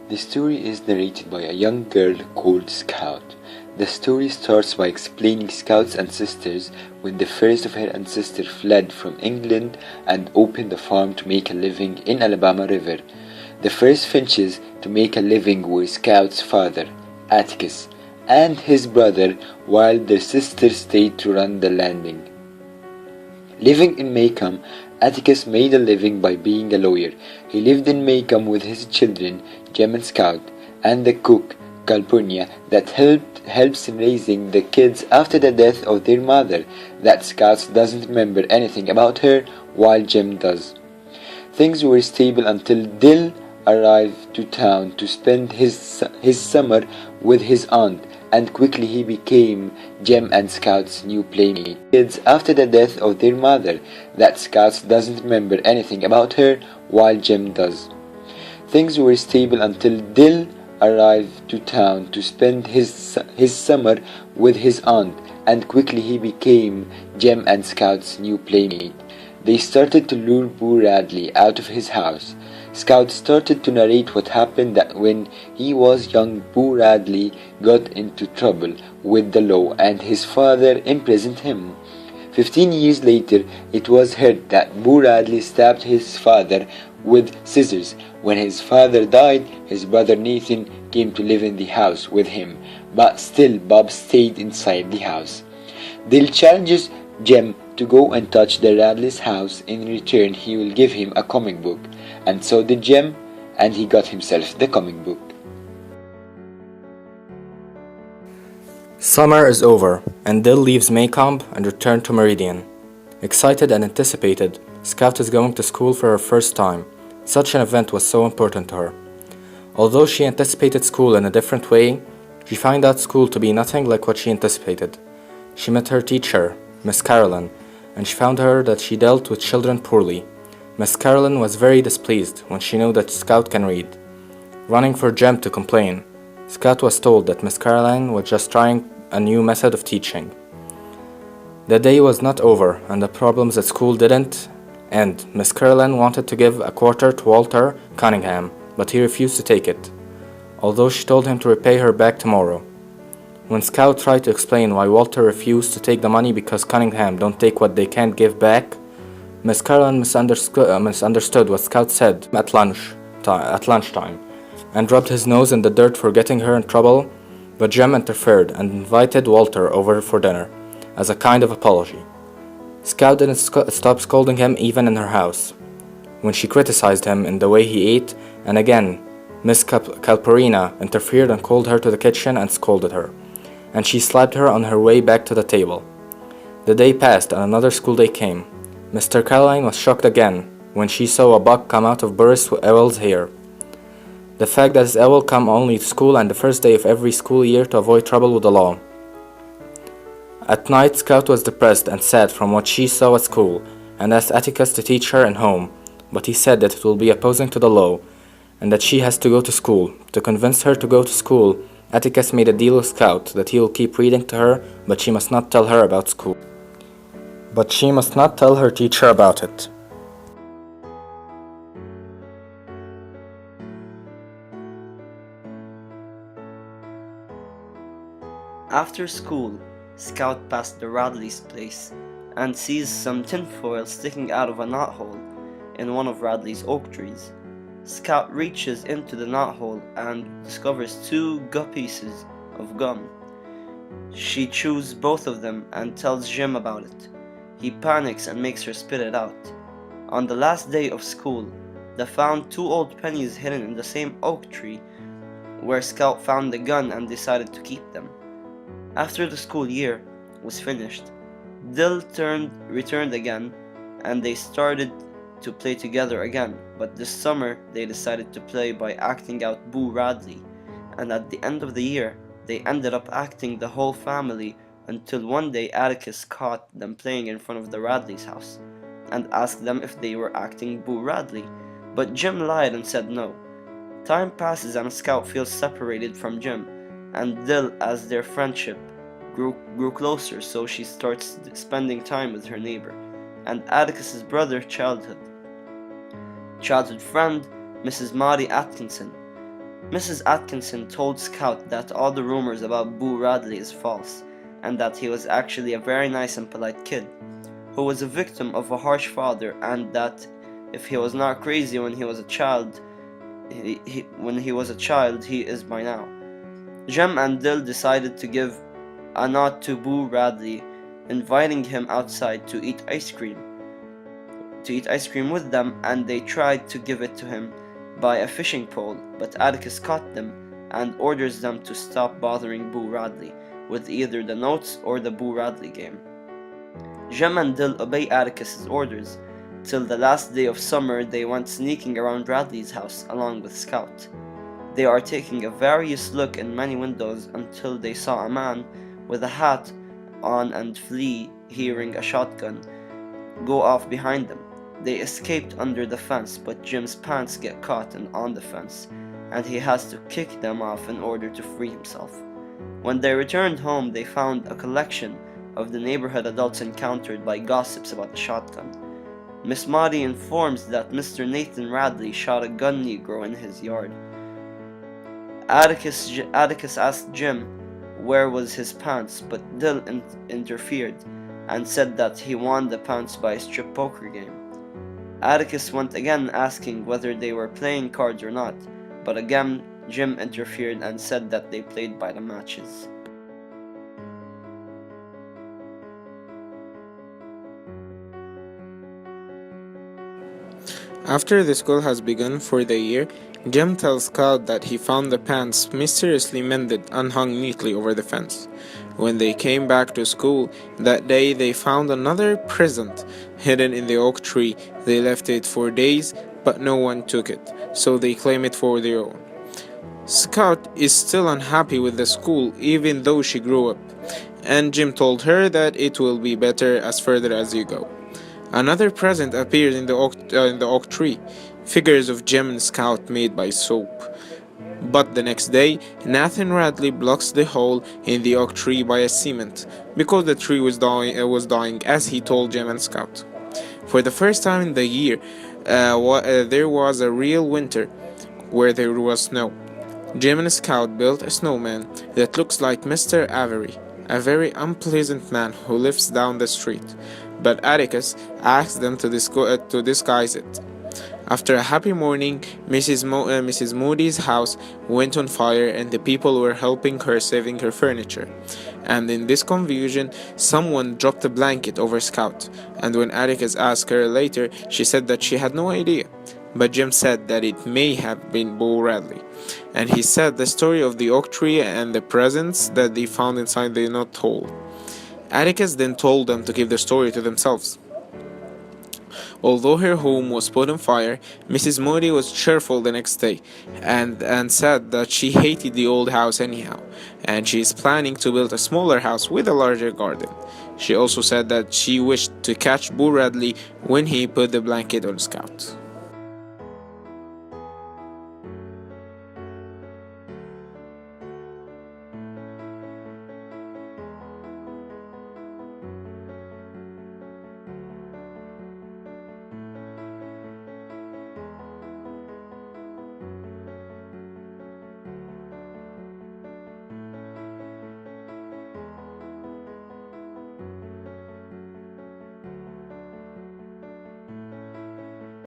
The story is narrated by a young girl called Scout. The story starts by explaining Scout's ancestors when the first of her ancestors fled from England and opened a farm to make a living in Alabama River. The first finches to make a living were Scout's father, Atticus, and his brother, while their sister stayed to run the landing. Living in Maycomb, Atticus made a living by being a lawyer. He lived in Maycomb with his children, Jem and Scout, and the cook, Calpurnia, that helps in raising the kids after the death of their mother, that Scout doesn't remember anything about her, while Jem does. Things were stable until Dill arrived to town to spend his summer with his aunt, and quickly he became Jem and Scout's new playmate. Kids after the death of their mother, that Scout doesn't remember anything about her, while Jem does. Things were stable until Dill arrived to town to spend his summer with his aunt, and quickly he became Jem and Scout's new playmate. They started to lure Boo Radley out of his house. Scout started to narrate what happened, that when he was young, Boo Radley got into trouble with the law and his father imprisoned him. 15 years later, it was heard that Boo Radley stabbed his father with scissors. When his father died, his brother Nathan came to live in the house with him, but still Bob stayed inside the house. Dill challenges Jem to go and touch the Radley's house. In return, he will give him a comic book. And so did Jem, and he got himself the comic book. Summer is over, and Dill leaves Maycomb and returns to Meridian. Excited and anticipated, Scout is going to school for her first time. Such an event was so important to her. Although she anticipated school in a different way, she found out school to be nothing like what she anticipated. She met her teacher, Miss Carolyn, and she found her that she dealt with children poorly. Miss Carolyn was very displeased when she knew that Scout can read. Running for Jem to complain, Scout was told that Miss Carolyn was just trying a new method of teaching. The day was not over, and the problems at school didn't end. Miss Carolyn wanted to give a quarter to Walter Cunningham, but he refused to take it, although she told him to repay her back tomorrow. When Scout tried to explain why Walter refused to take the money because Cunningham don't take what they can't give back, Miss Carolyn misunderstood what Scout said at lunchtime, and rubbed his nose in the dirt for getting her in trouble, but Jem interfered and invited Walter over for dinner, as a kind of apology. Scout didn't stop scolding him even in her house, when she criticized him in the way he ate, and again, Miss Calpurnia interfered and called her to the kitchen and scolded her, and she slapped her on her way back to the table. The day passed and another school day came. Mr. Caroline was shocked again when she saw a bug come out of Boris Ewell's hair. The fact that his owl come only to school on the first day of every school year to avoid trouble with the law. At night, Scout was depressed and sad from what she saw at school, and asked Atticus to teach her in home, but he said that it will be opposing to the law, and that she has to go to school. To convince her to go to school, Atticus made a deal with Scout that he will keep reading to her, but she must not tell her about school. But she must not tell her teacher about it. After school, Scout passed the Radley's place and sees some tinfoil sticking out of a knothole in one of Radley's oak trees. Scout reaches into the knothole and discovers 2 pieces of gum. She chews both of them and tells Jem about it. He panics and makes her spit it out. On the last day of school, they found 2 old pennies hidden in the same oak tree where Scout found the gun and decided to keep them. After the school year was finished, Dill returned again, and they started to play together again, but this summer they decided to play by acting out Boo Radley, and at the end of the year they ended up acting the whole family until one day Atticus caught them playing in front of the Radley's house and asked them if they were acting Boo Radley, but Jem lied and said no. Time passes and Scout feels separated from Jem and Dill as their friendship grew closer, so she starts spending time with her neighbor and Atticus's childhood friend, Mrs. Maudie Atkinson. Mrs. Atkinson told Scout that all the rumors about Boo Radley is false, and that he was actually a very nice and polite kid, who was a victim of a harsh father, and that if he was not crazy when he was a child, he is by now. Jem and Dill decided to give a nod to Boo Radley, inviting him outside to eat ice cream with them, and they tried to give it to him by a fishing pole, but Atticus caught them and orders them to stop bothering Boo Radley with either the notes or the Boo Radley game. Jem and Dill obey Atticus's orders. Till the last day of summer, they went sneaking around Radley's house along with Scout. They are taking a various look in many windows until they saw a man with a hat on and Flea, hearing a shotgun, go off behind them. They escaped under the fence, but Jim's pants get caught on the fence, and he has to kick them off in order to free himself. When they returned home, they found a collection of the neighborhood adults encountered by gossips about the shotgun. Miss Maudie informs that Mr. Nathan Radley shot a gun negro in his yard. Atticus asked Jim where was his pants, but Dill interfered and said that he won the pants by a strip poker game. Atticus went again asking whether they were playing cards or not, but again Jim interfered and said that they played by the matches. After the school has begun for the year, Jim tells Scout that he found the pants mysteriously mended and hung neatly over the fence. When they came back to school that day, they found another present hidden in the oak tree. They left it for days, but no one took it, so they claim it for their own. Scout is still unhappy with the school, even though she grew up, and Jim told her that it will be better as further as you go. Another present appears in the oak tree, figures of Jim and Scout made by soap. But the next day, Nathan Radley blocks the hole in the oak tree by a cement, because the tree was dying as he told Jim and Scout. For the first time in the year, there was a real winter where there was snow. Jim and Scout built a snowman that looks like Mr. Avery, a very unpleasant man who lives down the street, but Atticus asked them to disguise it. After a happy morning, Mrs. Moody's house went on fire and the people were helping her saving her furniture. And in this confusion, someone dropped a blanket over Scout, and when Atticus asked her later, she said that she had no idea. But Jim said that it may have been Boo Radley, and he said the story of the oak tree and the presents that they found inside the knot hole. Atticus then told them to keep the story to themselves. Although her home was put on fire, Mrs. Moody was cheerful the next day and said that she hated the old house anyhow, and she is planning to build a smaller house with a larger garden. She also said that she wished to catch Boo Radley when he put the blanket on Scout.